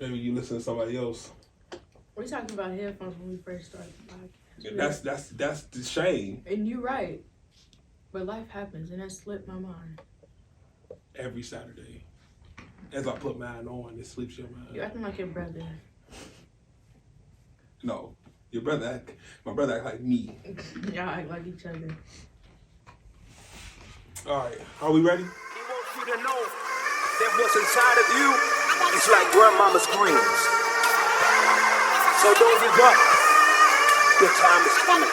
Maybe you listen to somebody else. We talked about headphones when we first started the podcast. That's the shame. And you're right. But life happens, and that slipped my mind. Every Saturday. As I put mine on, it slips your mind. You're acting like your brother. No. My brother act like me. Y'all act like each other. Alright, are we ready? He wants you to know that what's inside of you is like grandmama's greens. So don't give up. Your time is coming.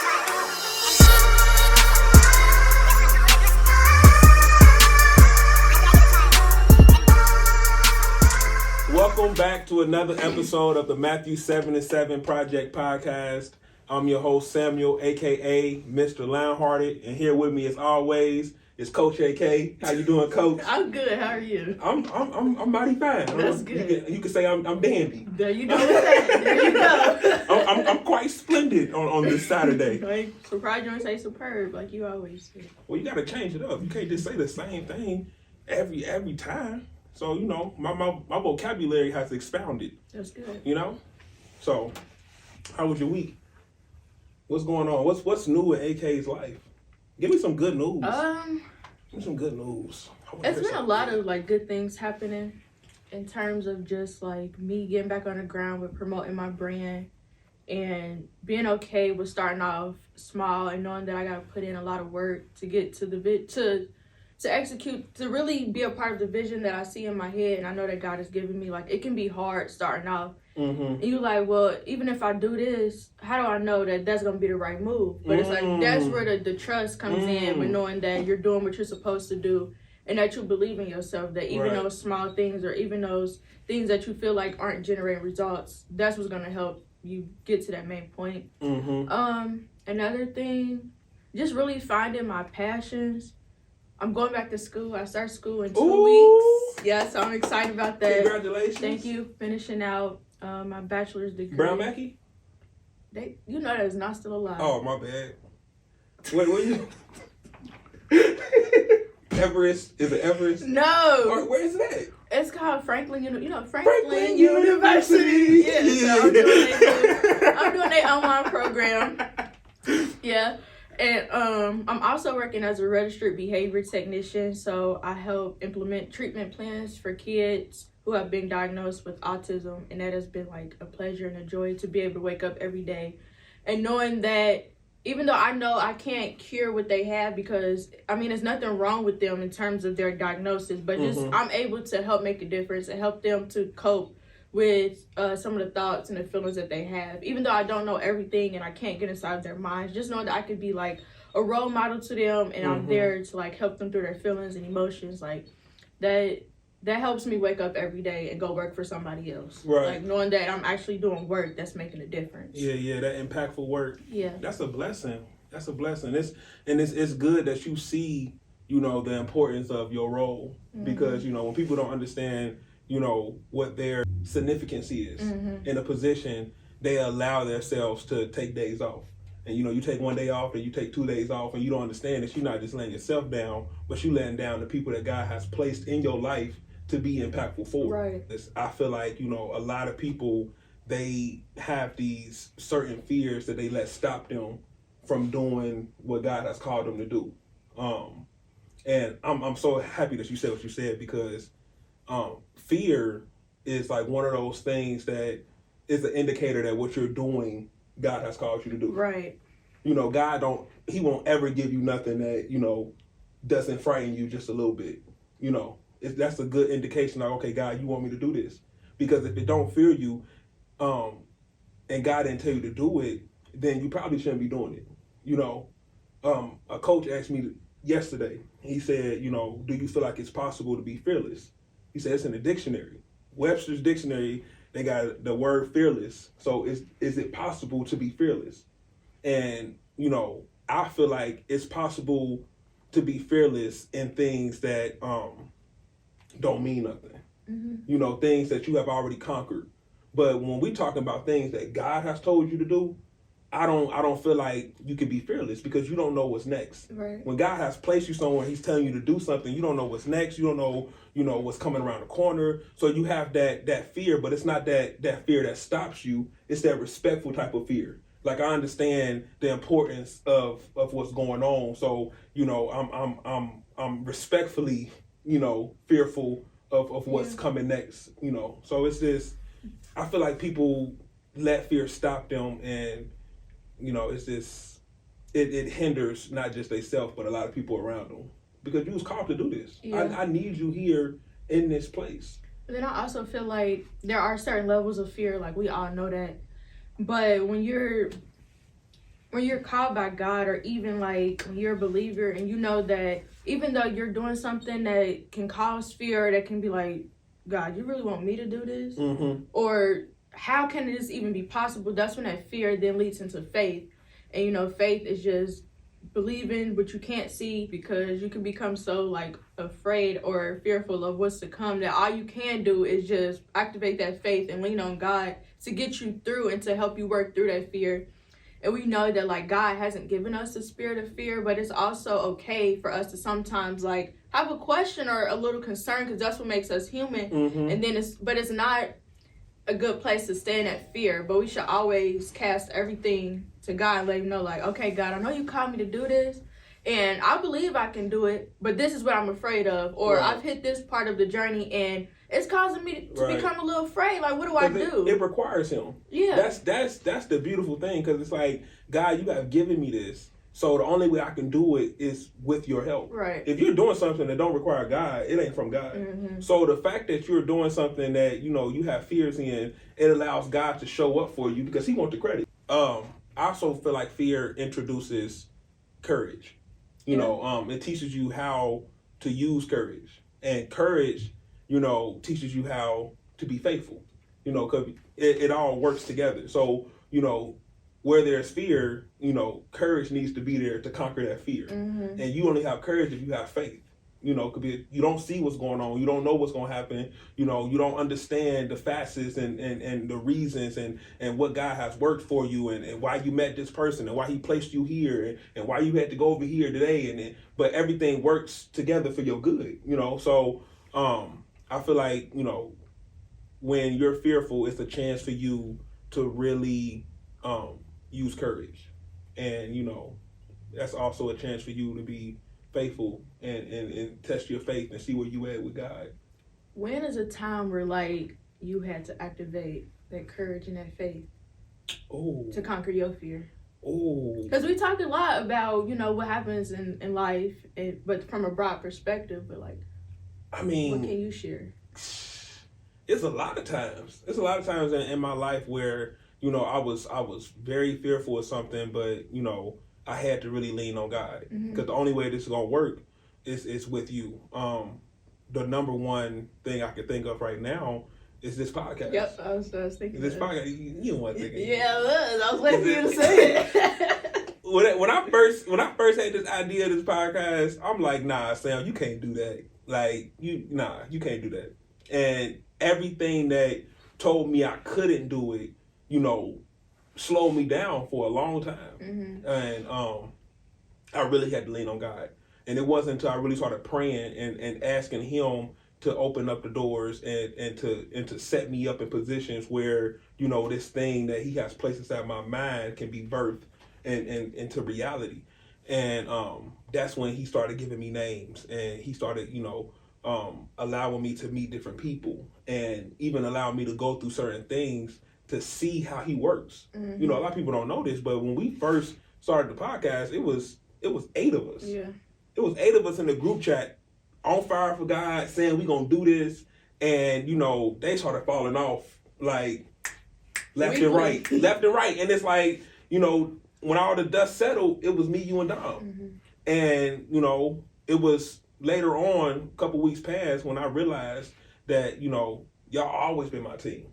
Welcome back to another episode of the Matthew 7 and 7 Project Podcast. I'm your host, Samuel, a.k.a. Mr. Lionhearted, and here with me, as always, is Coach AK. How you doing, Coach? I'm good. How are you? I'm mighty fine. That's good. You can say I'm dandy. There you go with that. There you go. I'm quite splendid on this Saturday. Like, surprised you don't say superb like you always say. Well, you got to change it up. You can't just say the same thing every time. So, you know, my vocabulary has expounded. That's good. You know? So, how was your week? What's going on? What's new in AK's life? Give me some good news. Give me some good news. It's been a lot of like good things happening in terms of just like me getting back on the ground with promoting my brand and being okay with starting off small and knowing that I gotta put in a lot of work to get to the to execute, to really be a part of the vision that I see in my head, and I know that God has given me. Like, it can be hard starting off. Mm-hmm. And you're like, well, even if I do this, how do I know that that's going to be the right move? But it's like, that's where the trust comes in, with knowing that you're doing what you're supposed to do and that you believe in yourself, that even those small things or even those things that you feel like aren't generating results, that's what's going to help you get to that main point. Mm-hmm. Another thing, just really finding my passions. I'm going back to school. I start school in 2 weeks. Yeah, so I'm excited about that. Congratulations. Thank you. Finishing out my bachelor's degree. Brown Mackie? You know that is not still alive. Oh, my bad. Wait, what you... Everest? Is it Everest? No. Or, where is that? It's called Franklin University. Yeah, so I'm doing their online program. Yeah. And I'm also working as a registered behavior technician, so I help implement treatment plans for kids who have been diagnosed with autism, and that has been like a pleasure and a joy to be able to wake up every day and knowing that even though I know I can't cure what they have, because I mean there's nothing wrong with them in terms of their diagnosis, but just I'm able to help make a difference and help them to cope with some of the thoughts and the feelings that they have. Even though I don't know everything and I can't get inside their minds, just know that I could be like a role model to them, and I'm there to like help them through their feelings and emotions. Like that helps me wake up every day and go work for somebody else. Right. Like knowing that I'm actually doing work that's making a difference. Yeah, that impactful work. Yeah. That's a blessing. It's good that you see, you know, the importance of your role, because, you know, when people don't understand, you know, what their significance is in a position, they allow themselves to take days off. And, you know, you take 1 day off and you take 2 days off, and you don't understand that you're not just letting yourself down, but you're letting down the people that God has placed in your life to be impactful for. Right. I feel like, you know, a lot of people, they have these certain fears that they let stop them from doing what God has called them to do. And I'm so happy that you said what you said, because fear is like one of those things that is an indicator that what you're doing, God has called you to do. Right. You know, He won't ever give you nothing that, you know, doesn't frighten you just a little bit. You know, that's a good indication, like, okay, God, you want me to do this. Because if it don't fear you, and God didn't tell you to do it, then you probably shouldn't be doing it. You know, a coach asked me yesterday, he said, you know, do you feel like it's possible to be fearless? He said it's in the dictionary. Webster's dictionary, they got the word fearless. So is it possible to be fearless? And, you know, I feel like it's possible to be fearless in things that don't mean nothing. You know, things that you have already conquered. But when we talking about things that God has told you to do, I don't feel like you can be fearless because you don't know what's next. Right. When God has placed you somewhere, He's telling you to do something. You don't know what's next. You don't know, what's coming around the corner. So you have that fear, but it's not that fear that stops you. It's that respectful type of fear. Like, I understand the importance of what's going on. So, I'm respectfully, fearful of what's coming next. So it's this. I feel like people let fear stop them, and it's this. It hinders not just themselves, but a lot of people around them, because you was called to do this. Yeah. I need you here in this place. But then I also feel like there are certain levels of fear, like we all know that. But when you're called by God, or even like when you're a believer and you know that even though you're doing something that can cause fear, that can be like, God, you really want me to do this? Mm-hmm. Or how can this even be possible? That's when that fear then leads into faith. And faith is just believing what you can't see, because you can become so like afraid or fearful of what's to come that all you can do is just activate that faith and lean on God to get you through and to help you work through that fear. And we know that like God hasn't given us the spirit of fear, but it's also okay for us to sometimes like have a question or a little concern, because that's what makes us human. Mm-hmm. And then it's not a good place to stay in that fear, but we should always cast everything to God and let him know, like, okay, God, I know you called me to do this, and I believe I can do it, but this is what I'm afraid of, or Right. I've hit this part of the journey and it's causing me to Right. become a little afraid. Like, what do I do? It requires Him. Yeah. That's the beautiful thing, because it's like, God, you have given me this, so the only way I can do it is with your help. Right. If you're doing something that don't require God, it ain't from God. Mm-hmm. So the fact that you're doing something that you have fears in, it allows God to show up for you, because He wants the credit. I also feel like fear introduces courage. It teaches you how to use courage, and courage, teaches you how to be faithful. Because it all works together. So where there's fear, courage needs to be there to conquer that fear. Mm-hmm. And you only have courage if you have faith. Could be, you don't see what's going on. You don't know what's going to happen. You don't understand the facets and the reasons and what God has worked for you, and why you met this person, and why He placed you here, and why you had to go over here today. But everything works together for your good. So I feel like, when you're fearful, it's a chance for you to really use courage. And, that's also a chance for you to be faithful and test your faith and see where you at with God. When is a time where like you had to activate that courage and that faith to conquer your fear? Because we talk a lot about what happens in life, but from a broad perspective. But like, what can you share? It's a lot of times. It's a lot of times in my life where I was very fearful of something, but I had to really lean on God, because the only way this is gonna work is with you. The number one thing I can think of right now is this podcast. Yep, I was thinking this podcast. You don't want to think. Yeah, I was waiting for you to say it. When I first had this idea of this podcast, I'm like, nah, Sam, you can't do that. Like, you can't do that. And everything that told me I couldn't do it, slowed me down for a long time. Mm-hmm. And I really had to lean on God. And it wasn't until I really started praying and asking Him to open up the doors and to set me up in positions where, this thing that He has placed inside my mind can be birthed and into reality. And that's when He started giving me names, and He started, allowing me to meet different people, and even allowing me to go through certain things to see how He works. Mm-hmm. A lot of people don't know this, but when we first started the podcast, it was 8 of us. Yeah. It was 8 of us in the group chat, on fire for God, saying we gonna do this, and they started falling off like left and right, and it's like when all the dust settled, it was me, you, and Dom, and it was later on, a couple weeks past, when I realized that y'all always been my team.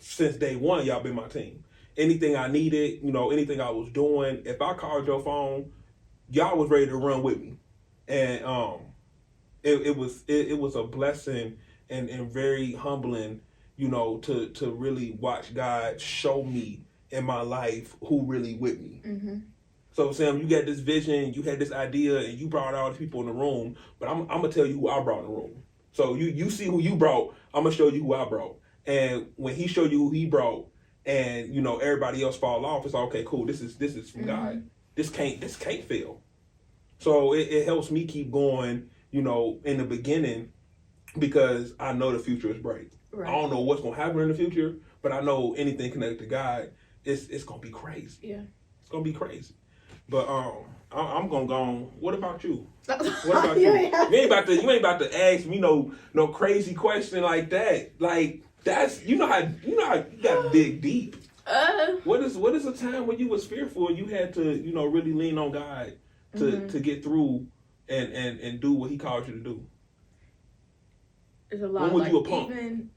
Since day one, y'all been my team. Anything I needed, anything I was doing, if I called your phone, y'all was ready to run with me. And it was a blessing and very humbling, to really watch God show me in my life who really with me. Mm-hmm. So Sam, you got this vision, you had this idea, and you brought all the people in the room. But I'm gonna tell you who I brought in the room. So you see who you brought. I'm gonna show you who I brought. And when he showed you who he brought, and everybody else fall off, it's like, okay, cool. This is from God. This can't fail. So it helps me keep going. In the beginning, because I know the future is bright. Right. I don't know what's gonna happen in the future, but I know anything connected to God, it's gonna be crazy. Yeah, it's gonna be crazy. But I'm gonna go on. What about you? What about you? You ain't about to ask me no crazy question like that. Like that's how you gotta dig deep. What is a time when you was fearful and you had to really lean on God to get through and do what He called you to do? It's a lot. When was you a punk? Even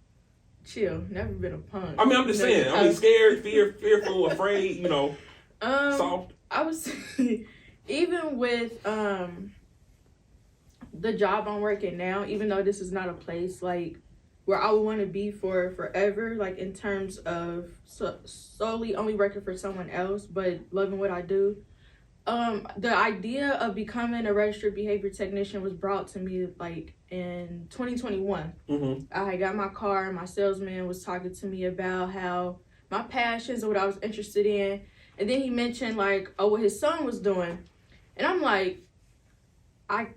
chill. Never been a punk. I mean, I'm just saying. Scared, fearful, afraid. Soft. I would say, even with the job I'm working now, even though this is not a place like where I would want to be for forever, like in terms of solely only working for someone else, but loving what I do. The idea of becoming a registered behavior technician was brought to me like in 2021. Mm-hmm. I had got my car and my salesman was talking to me about how my passions and what I was interested in. And then he mentioned like, what his son was doing. And I'm like, I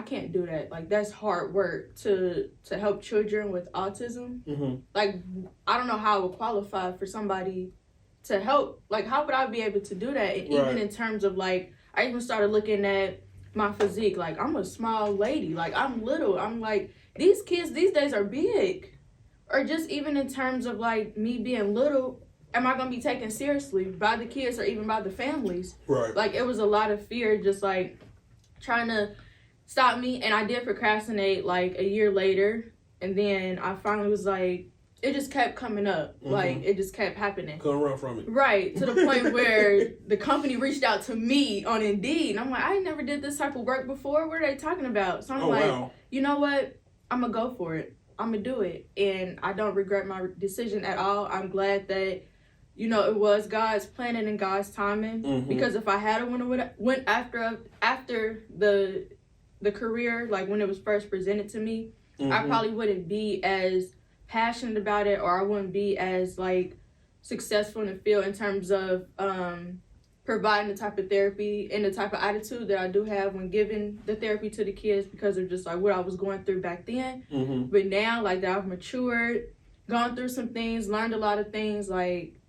can't do that. Like, that's hard work to help children with autism. Mm-hmm. Like, I don't know how I would qualify for somebody to help. Like, how would I be able to do that? And even in terms of, like, I even started looking at my physique. Like, I'm a small lady. Like, I'm little. I'm like, these kids these days are big. Or just even in terms of, like, me being little, am I going to be taken seriously by the kids or even by the families? Right. Like, it was a lot of fear just, like, trying to stop me. And I did procrastinate, like, a year later. And then I finally was like, it just kept coming up. Mm-hmm. Like, it just kept happening. Couldn't run from it. Right. To the point where the company reached out to me on Indeed. And I'm like, I never did this type of work before. What are they talking about? So I'm like, you know what? I'm going to go for it. I'm going to do it. And I don't regret my decision at all. I'm glad that, it was God's planning and God's timing. Mm-hmm. Because if I had went after the career, like when it was first presented to me, mm-hmm. I probably wouldn't be as passionate about it, or I wouldn't be as like successful in the field in terms of providing the type of therapy and the type of attitude that I do have when giving the therapy to the kids, because of just like what I was going through back then. Mm-hmm. But now, like, that I've matured, gone through some things, learned a lot of things, like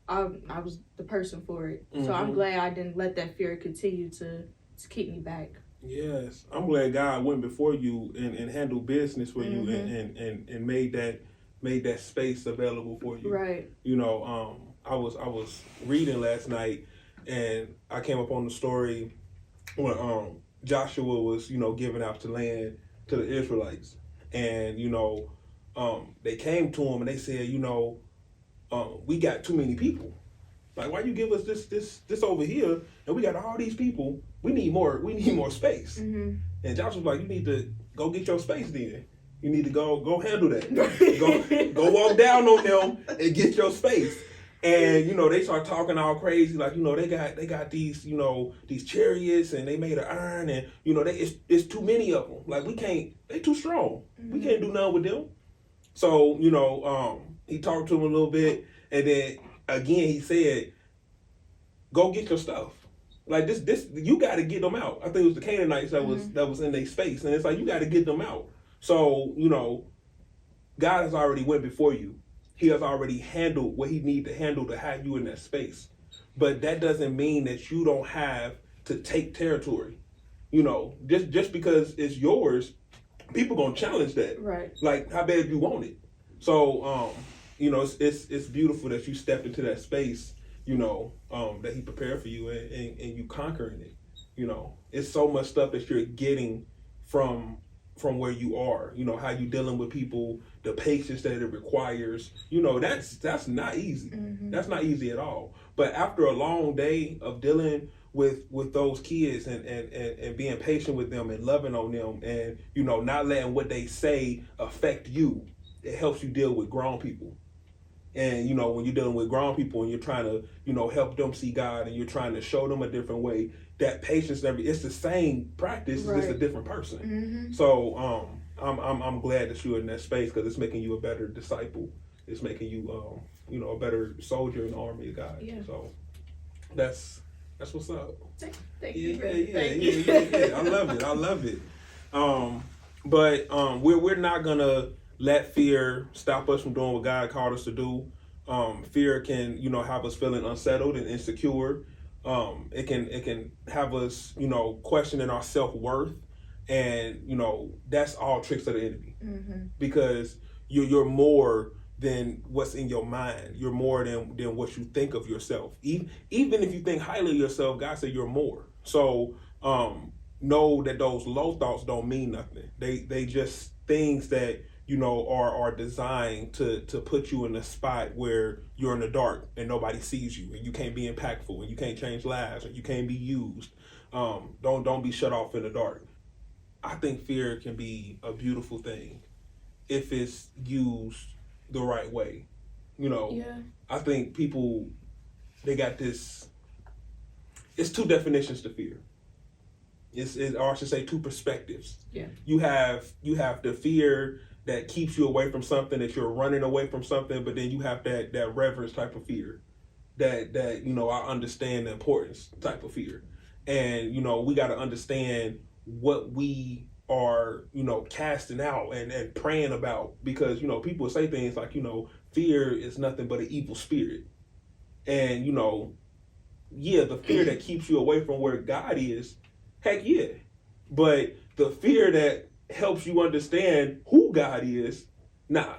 I was the person for it. Mm-hmm. So I'm glad I didn't let that fear continue to keep me back. Yes, I'm glad God went before you and handled business for you and made that space available for you. Right. I was reading last night and I came up on the story when Joshua was giving out the land to the Israelites, and they came to him and they said we got too many people. Like, why you give us this over here and we got all these people? We need more space. Mm-hmm. And Josh was like, you need to go get your space then. You need to go handle that. go walk down on them and get your space. And they start talking all crazy, like they got these these chariots and they made of iron, and it's too many of them. Like, we can't. They too strong. Mm-hmm. We can't do nothing with them. So he talked to him a little bit, and then again he said, go get your stuff. Like, this you got to get them out. I think it was the Canaanites that was in their space, and it's like, you got to get them out. So God has already went before you. He has already handled what he need to handle to have you in that space. But that doesn't mean that you don't have to take territory. Just because it's yours, people gonna challenge that. Right. Like, how bad you want it. So it's beautiful that you stepped into that space, that he prepared for you and you conquering it. It's so much stuff that you're getting from where you are, how you dealing with people, the patience that it requires, that's not easy. Mm-hmm. That's not easy at all. But after a long day of dealing with those kids and being patient with them and loving on them and, not letting what they say affect you, it helps you deal with grown people. And, when you're dealing with grown people and you're trying to, help them see God and you're trying to show them a different way, that patience, it's the same practice, it's just a different person. Mm-hmm. So I'm glad that you're in that space because it's making you a better disciple. It's making you, a better soldier in the army of God. Yeah. So that's what's up. Thank Yeah. you. I love it. But we're not gonna let fear stop us from doing what God called us to do. Fear can, have us feeling unsettled and insecure. It can have us, questioning our self-worth, and that's all tricks of the enemy. Mm-hmm. Because you're more than what's in your mind. You're more than what you think of yourself. Even if you think highly of yourself, God said you're more. So know that those low thoughts don't mean nothing. They just things that are designed to put you in a spot where you're in the dark and nobody sees you and you can't be impactful and you can't change lives and you can't be used. Don't be shut off in the dark. I think fear can be a beautiful thing if it's used the right way. Yeah. I think people, they got this, it's two definitions to fear. Or I should say two perspectives. Yeah. You have the fear that keeps you away from something, that you're running away from something, but then you have that reverence type of fear. That I understand the importance type of fear. And, we got to understand what we are, casting out and praying about. Because, people say things like, fear is nothing but an evil spirit. And, the fear that keeps you away from where God is, heck yeah. But the fear that helps you understand who God is, nah.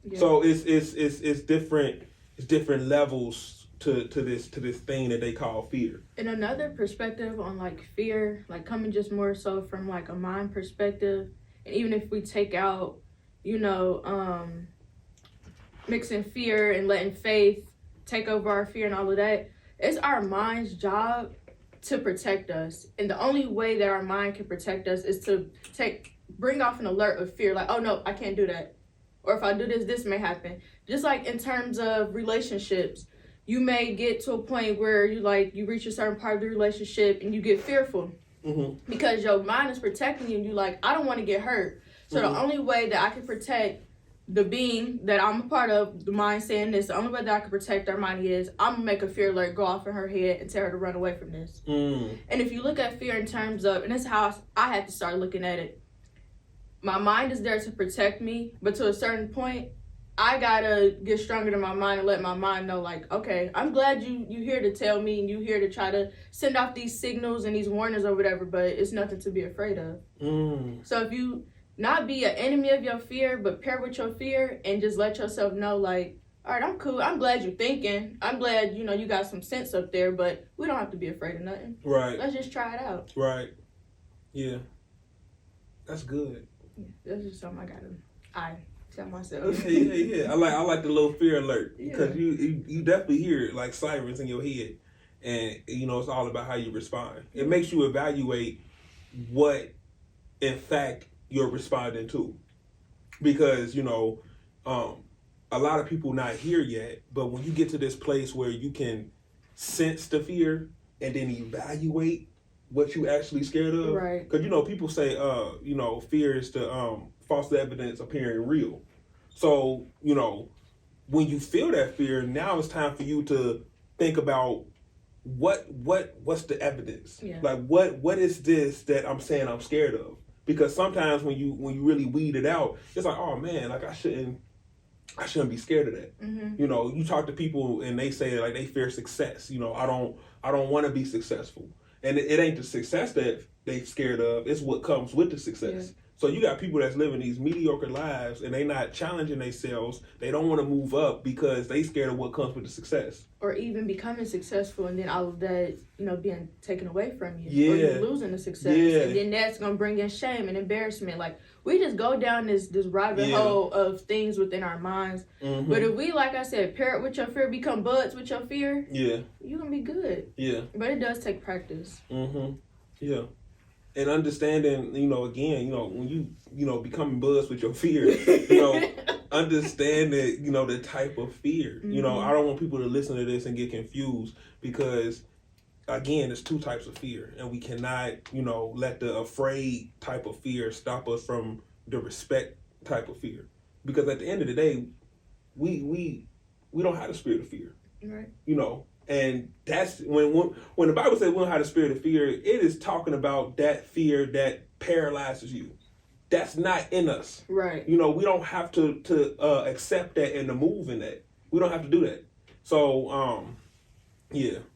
Yeah. So it's different levels to this thing that they call fear. And another perspective on like fear, like coming just more so from like a mind perspective, and even if we take out, mixing fear and letting faith take over our fear and all of that, it's our mind's job to protect us. And the only way that our mind can protect us is to bring off an alert of fear, like, oh no, I can't do that. Or if I do this, this may happen. Just like in terms of relationships, you may get to a point where you reach a certain part of the relationship and you get fearful. Mm-hmm. Because your mind is protecting you and you're like, I don't want to get hurt. So the only way that I can protect the being that I'm a part of, the mind saying this, the only way that I can protect our mind is I'm going to make a fear alert go off in her head and tell her to run away from this. And if you look at fear in terms of, and that's how I had to start looking at it, my mind is there to protect me, but to a certain point, I got to get stronger than my mind and let my mind know, like, okay, I'm glad you here to tell me and you here to try to send off these signals and these warnings or whatever, but it's nothing to be afraid of. So if you not be an enemy of your fear, but pair with your fear and just let yourself know, like, all right, I'm cool. I'm glad you're thinking. I'm glad, you got some sense up there, but we don't have to be afraid of nothing. Right. Let's just try it out. Right. Yeah. That's good. Yeah, that's just something I tell myself. Yeah. I like the little fear alert because you definitely hear like sirens in your head, and it's all about how you respond. It makes you evaluate what, in fact, you're responding to, because a lot of people not here yet. But when you get to this place where you can sense the fear and then evaluate what you actually scared of, right? Because people say fear is the false evidence appearing real. So when you feel that fear, now it's time for you to think about what's the evidence. Like what is this that I'm saying I'm scared of? Because sometimes when you really weed it out, it's like, oh man, like I shouldn't be scared of that. Mm-hmm. You talk to people and they say like they fear success. I don't want to be successful, and it ain't the success that they scared of. It's what comes with the success. Yeah. So you got people that's living these mediocre lives and they not challenging themselves. They don't want to move up because they scared of what comes with the success. Or even becoming successful and then all of that, being taken away from you. Or you losing the success. Yeah. And then that's going to bring in shame and embarrassment. Like, we just go down this rabbit hole of things within our minds. Mm-hmm. But if we, like I said, pair it with your fear, become buds with your fear, you're going to be good. Yeah. But it does take practice. Mm-hmm. Yeah. And understanding, again, when you, becoming buds with your fear, understand that, the type of fear. I don't want people to listen to this and get confused because, again, there's two types of fear, and we cannot, let the afraid type of fear stop us from the respect type of fear. Because at the end of the day, we don't have the spirit of fear. Right. And that's when the Bible says we don't have the spirit of fear, it is talking about that fear that paralyzes you. That's not in us. Right. We don't have to accept that and to move in that. We don't have to do that. So,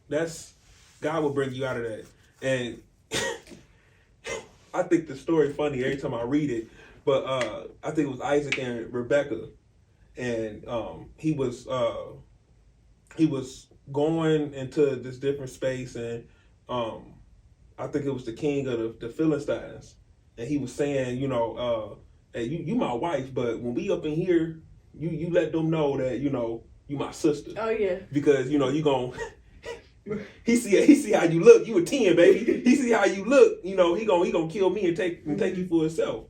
that's, God will bring you out of that. And I think the story funny every time I read it, but I think it was Isaac and Rebecca, and he was going into this different space, and I think it was the king of the Philistines, and he was saying, hey, you my wife, but when we up in here, you let them know that you my sister. Oh yeah. Because you gon' he see how you look. You a 10, baby. He see how you look. He gonna kill me and take you for himself.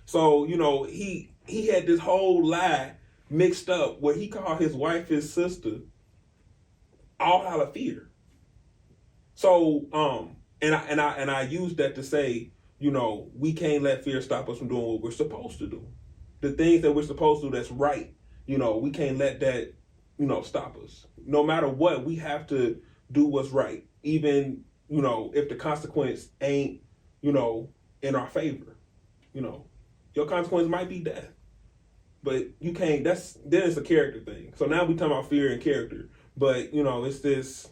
So he had this whole lie mixed up where he called his wife his sister, all out of fear. So and I use that to say, we can't let fear stop us from doing what we're supposed to do. The things that we're supposed to do that's right. We can't let that stop us. No matter what, we have to do what's right, even if the consequence ain't in our favor. Your consequence might be death, but you can't. Then it's a character thing. So now we talking about fear and character, but it's this.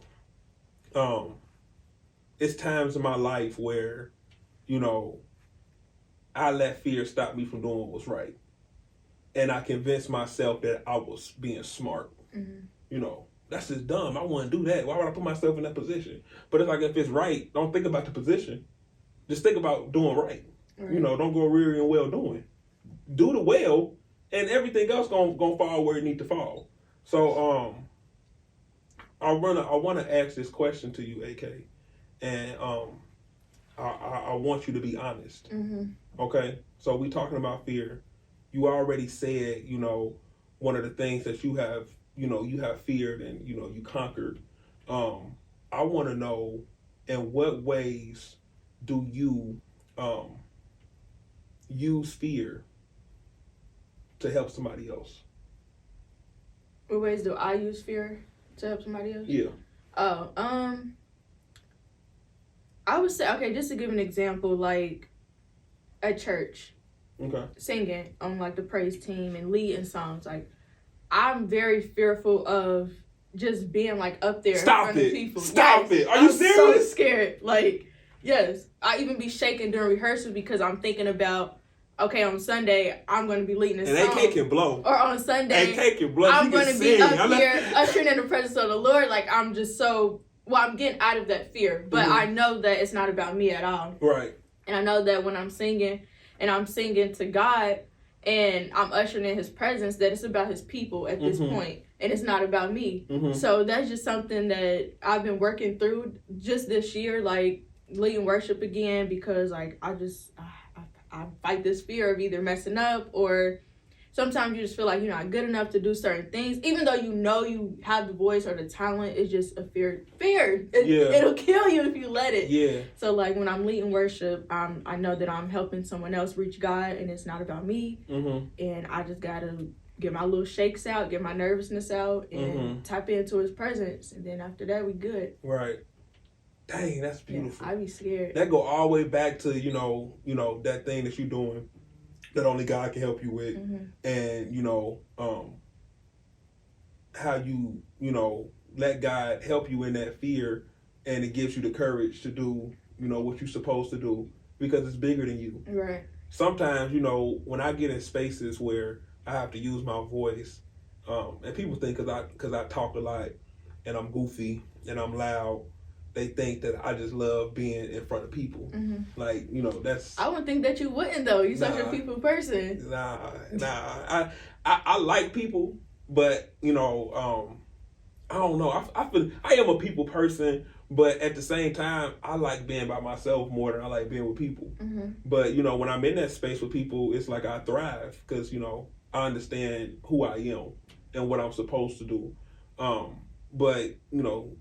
It's times in my life where I let fear stop me from doing what was right, and I convinced myself that I was being smart. That's just dumb. I wouldn't do that. Why would I put myself in that position? But it's like, if it's right, don't think about the position. Just think about doing right. Don't go weary and well doing. Do the well, and everything else gonna fall where it need to fall. So I wanna ask this question to you, AK, and I want you to be honest. Okay, so we talking about fear. You already said one of the things that you have feared and you conquered. I want to know, in what ways do you use fear to help somebody else? What ways do I use fear to help somebody else? Yeah. Oh, I would say, okay, just to give an example, like at church, singing on like the praise team and leading songs, like I'm very fearful of just being like up there in front of people. Stop it. Are you serious? I'm so scared. Like, yes. I even be shaking during rehearsal because I'm thinking about, okay, on Sunday, I'm going to be leading this song. And AK can blow. Or on Sunday, AK can blow. I'm going to be up here ushering in the presence of the Lord. Like, I'm just so, I'm getting out of that fear. But I know that it's not about me at all. Right. And I know that when I'm singing, and I'm singing to God, and I'm ushering in his presence, that it's about his people at this point, and it's not about me. So that's just something that I've been working through just this year, like leading worship again, because like I fight this fear of either messing up, or sometimes you just feel like you're not good enough to do certain things, even though you have the voice or the talent. It's just a fear. It'll kill you if you let it. Yeah. So like when I'm leading worship, I know that I'm helping someone else reach God, and it's not about me. And I just gotta get my little shakes out, get my nervousness out, and tap into his presence, and then after that we good. Right. Dang, that's beautiful. Yeah, I be scared. That go all the way back to that thing that you're doing that only God can help you with, and how you let God help you in that fear, and it gives you the courage to do what you're supposed to do, because it's bigger than you. Right. Sometimes when I get in spaces where I have to use my voice, and people think because I talk a lot and I'm goofy and I'm loud, they think that I just love being in front of people. Like, that's... I wouldn't think that you wouldn't, though. You're such a people person. Nah. I like people, but, I don't know. I feel I am a people person, but at the same time, I like being by myself more than I like being with people. But, when I'm in that space with people, it's like I thrive because, I understand who I am and what I'm supposed to do. But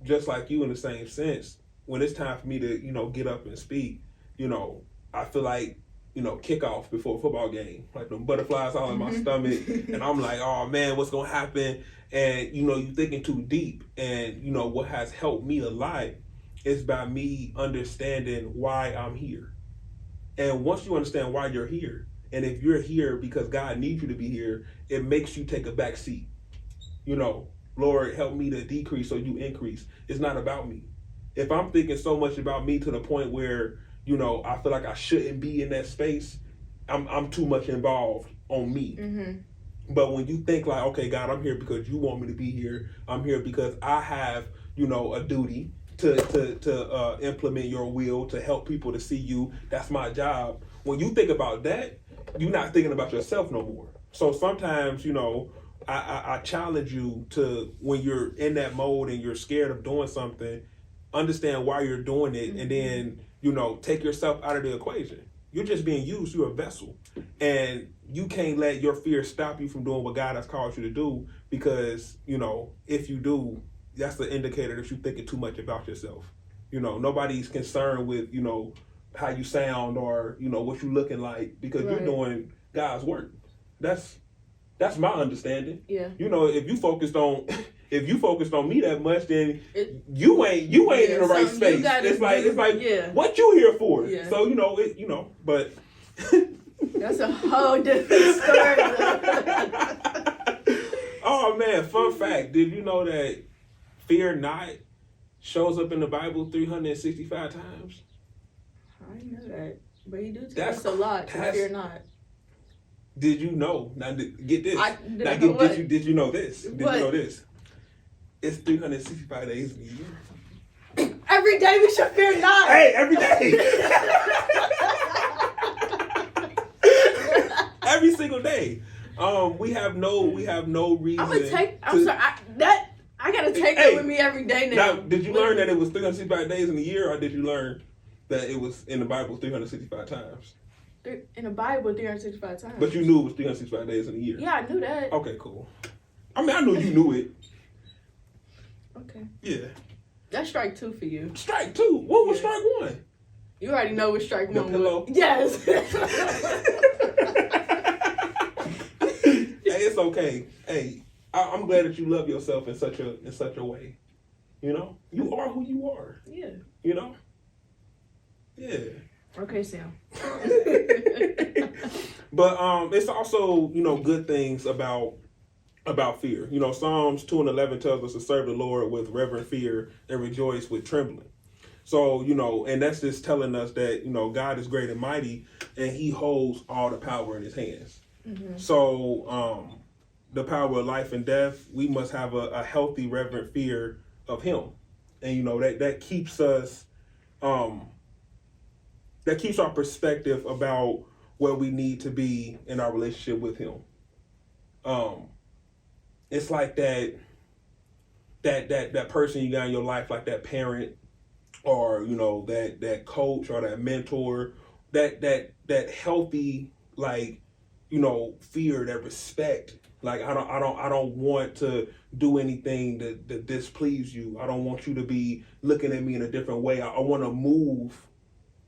just like you in the same sense, when it's time for me to get up and speak, I feel like kickoff before a football game, like them butterflies all in my stomach, and I'm like, oh man, what's gonna happen? And you thinking too deep. And what has helped me a lot is by me understanding why I'm here. And once you understand why you're here, and if you're here because God needs you to be here, it makes you take a back seat. Lord, help me to decrease so you increase. It's not about me. If I'm thinking so much about me to the point where, I feel like I shouldn't be in that space, I'm too much involved on me. Mm-hmm. But when you think like, okay, God, I'm here because you want me to be here. I'm here because I have, a duty to implement your will, to help people to see you. That's my job. When you think about that, you're not thinking about yourself no more. So sometimes, I challenge you to, when you're in that mode and you're scared of doing something, understand why you're doing it, and then, take yourself out of the equation. You're just being used. You're a vessel. And you can't let your fear stop you from doing what God has called you to do, because, if you do, that's the indicator that you're thinking too much about yourself. Nobody's concerned with, how you sound or, what you're looking like, because you're doing God's work. That's my understanding. Yeah. If you focused on me that much, then you ain't in the right space. It's like what you here for? Yeah. So but that's a whole different story. Oh man, fun fact. Did you know that fear not shows up in the Bible 365 times? I didn't know that. But he do tell us a lot to fear not. Did you know? Now get this. Did you know this? Did what? You know this? It's 365 days in a year. Every day we should fear not. Hey, every day. Every single day. We have no reason. I gotta take that with me every day now. Now, did you learn that it was 365 days in a year, or did you learn that it was in the Bible 365 times? In the Bible, 365 times. But you knew it was 365 days in a year. Yeah, I knew that. Okay, cool. I mean, I knew you knew it. Okay. Yeah. That's strike 2 for you. Strike 2? What was strike 1? You already know what strike 1 was. The pillow? Yes. Hey, it's okay. Hey, I'm glad that you love yourself in such a way. You are who you are. Yeah. Yeah. Okay, Sam. But it's also, good things about fear. Psalms 2:11 tells us to serve the Lord with reverent fear and rejoice with trembling. So, and that's just telling us that, God is great and mighty, and he holds all the power in his hands. Mm-hmm. So, the power of life and death, we must have a healthy, reverent fear of him. And, that keeps us, that keeps our perspective about where we need to be in our relationship with him. It's like that person you got in your life, like that parent, or that coach or that mentor, that healthy, like, fear, that respect. Like, I don't want to do anything that displease you. I don't want you to be looking at me in a different way. I want to move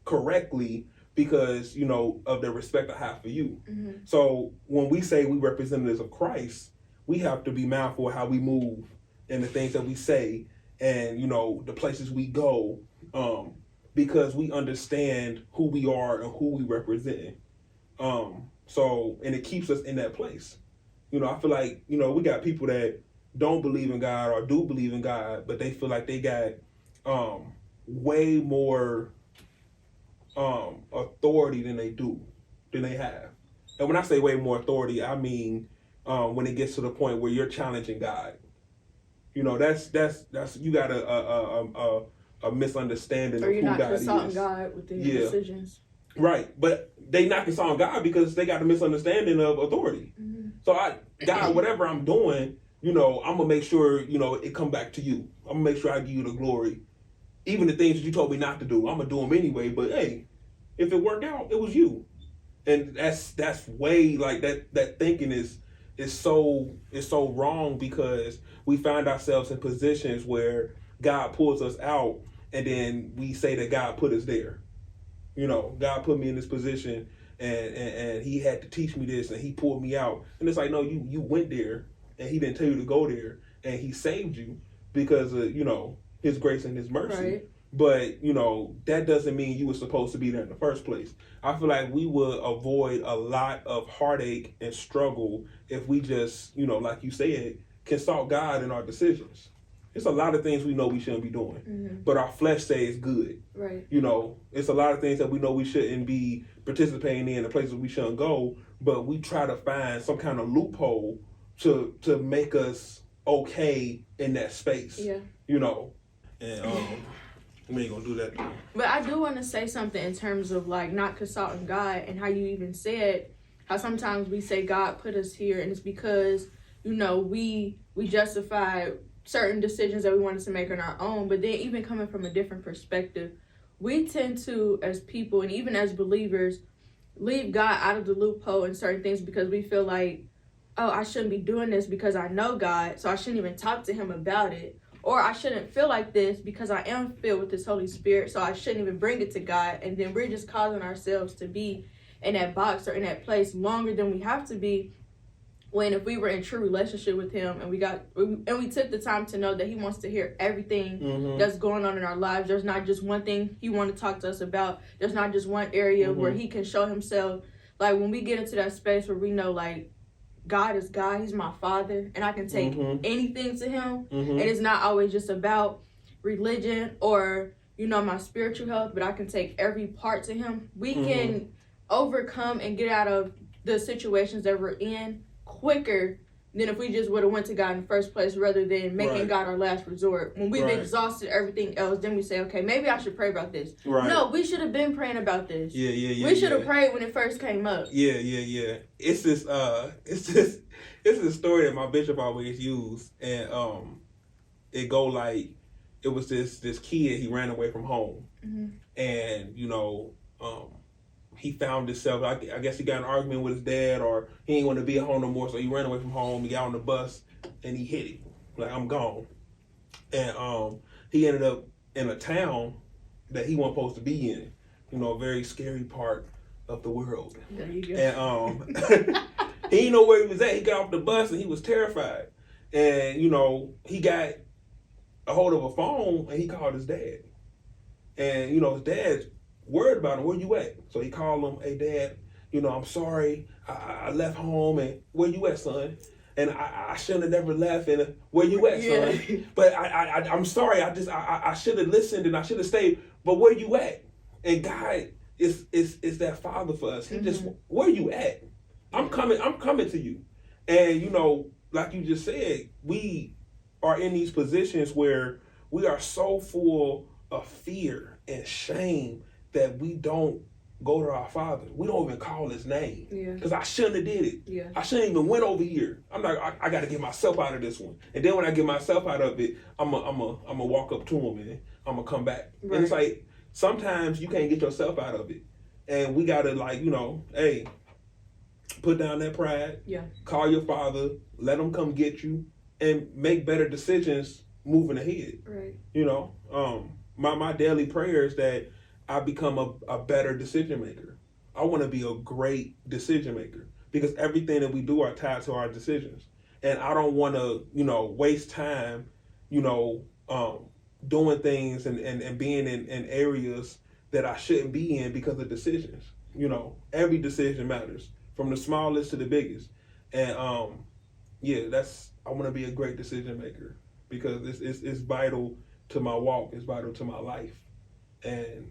correctly because of the respect I have for you. Mm-hmm. So when we say we representatives of Christ, we have to be mindful of how we move and the things that we say, and the places we go, because we understand who we are and who we represent. So, and it keeps us in that place. I feel like we got people that don't believe in God or do believe in God, but they feel like they got way more authority than they have. And when I say way more authority, I mean when it gets to the point where you're challenging God. That's you got a misunderstanding of who God is. Or you're not consulting God with your decisions. Right, but they not consulting God because they got a misunderstanding of authority. Mm-hmm. So God, whatever I'm doing, I'm gonna make sure it come back to you. I'm gonna make sure I give you the glory. Even the things that you told me not to do, I'm gonna do them anyway. But hey, if it worked out, it was you. And that's way, like, that thinking is is so wrong because we find ourselves in positions where God pulls us out and then we say that God put us there. You know, God put me in this position and he had to teach me this and he pulled me out. And it's like, no, you went there and he didn't tell you to go there and he saved you because of, you know, his grace and his mercy. Right. But, you know, that doesn't mean you were supposed to be there in the first place. I feel like we would avoid a lot of heartache and struggle if we just, you know, like you said, consult God in our decisions. It's a lot of things we know we shouldn't be doing, but our flesh says good. Right. You know, it's a lot of things that we know we shouldn't be participating in, the places we shouldn't go, but we try to find some kind of loophole to make us okay in that space. Yeah. You know, and we ain't gonna do that. But I do want to say something in terms of like not consulting God and how you even said how sometimes we say God put us here and it's because, you know, we justify certain decisions that we wanted to make on our own. But then even coming from a different perspective, we tend to, as people and even as believers, leave God out of the loophole in certain things because we feel like, oh, I shouldn't be doing this because I know God, so I shouldn't even talk to him about it. Or I shouldn't feel like this because I am filled with this Holy Spirit, so I shouldn't even bring it to God. And then we're just causing ourselves to be in that box or in that place longer than we have to be. When if we were in true relationship with him and we took the time to know that he wants to hear everything that's going on in our lives. There's not just one thing he wants to talk to us about. There's not just one area where he can show himself. Like when we get into that space where we know like God is God, he's my father, and I can take anything to him. And it's not always just about religion or, you know, my spiritual health, but I can take every part to him. We can overcome and get out of the situations that we're in quicker than if we just would have went to God in the first place rather than making God our last resort. When we've exhausted everything else, then we say, okay, maybe I should pray about this. No, we should have been praying about this. We should have prayed when it first came up. It's this story that my bishop always used, and it go like it was this kid, he ran away from home, and you know, he found himself, I guess he got in an argument with his dad, or he ain't want to be at home no more, so he ran away from home. He got on the bus and he hit it like, I'm gone. And he ended up in a town that he wasn't supposed to be in, you know, a very scary part of the world. There you go. And he didn't know where he was at. He got off the bus and he was terrified. And you know, he got a hold of a phone and he called his dad. And you know, his dad's worried about him. Where you at? So he called him, hey dad, you know, I'm sorry, I left home, and where you at, son? And I shouldn't have never left, and where you at, son? But I'm sorry, I should have listened and I should have stayed, but where you at? And God is that father for us. He just, where you at? I'm coming to you. And you know, like you just said, we are in these positions where we are so full of fear and shame that we don't go to our father. We don't even call his name. Because I shouldn't have did it. I shouldn't even went over here. I'm like, I got to get myself out of this one. And then when I get myself out of it, I'm a walk up to him and I'm going to come back. And it's like, sometimes you can't get yourself out of it. And we got to, like, you know, hey, put down that pride. Call your father. Let him come get you. And make better decisions moving ahead. You know, my daily prayer is that I become a better decision maker. I want to be a great decision maker because everything that we do are tied to our decisions. And I don't want to, you know, waste time, you know, doing things and being in areas that I shouldn't be in because of decisions. You know, every decision matters from the smallest to the biggest. And I want to be a great decision maker because it's vital to my walk. It's vital to my life. And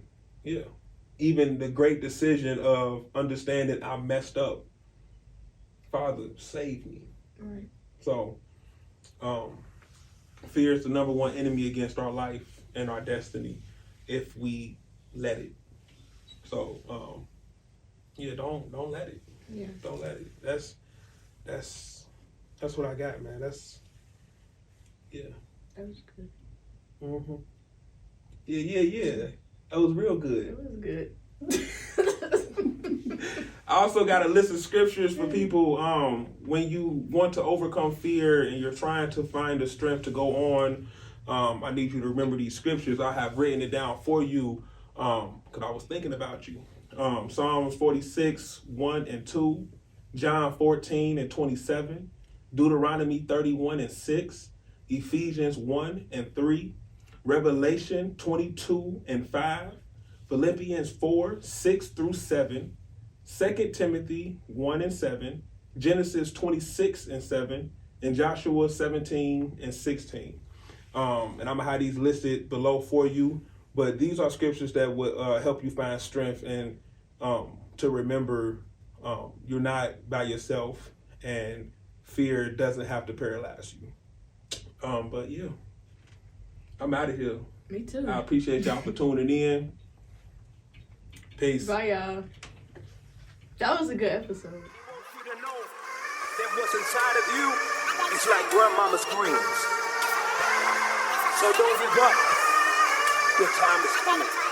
even the great decision of understanding I messed up. Father, save me. So, fear is the number one enemy against our life and our destiny if we let it. So, don't let it. Don't let it. That's what I got, man. That was good. Yeah. That was real good. It was good. I also got a list of scriptures for people when you want to overcome fear and you're trying to find the strength to go on. I need you to remember these scriptures. I have written it down for you because I was thinking about you. Psalms 46, 1 and 2, John 14 and 27, Deuteronomy 31 and 6, Ephesians 1 and 3, Revelation 22 and 5, Philippians 4, 6 through 7, 2 Timothy 1 and 7, Genesis 26 and 7, and Joshua 17 and 16. And I'm going to have these listed below for you, but these are scriptures that would help you find strength and to remember you're not by yourself and fear doesn't have to paralyze you. But yeah, I'm out of here. Me too. I appreciate y'all for tuning in. Peace. Bye, y'all. That was a good episode. You to know that what's inside of you is like grandmama's greens. So don't give up. Your time is coming.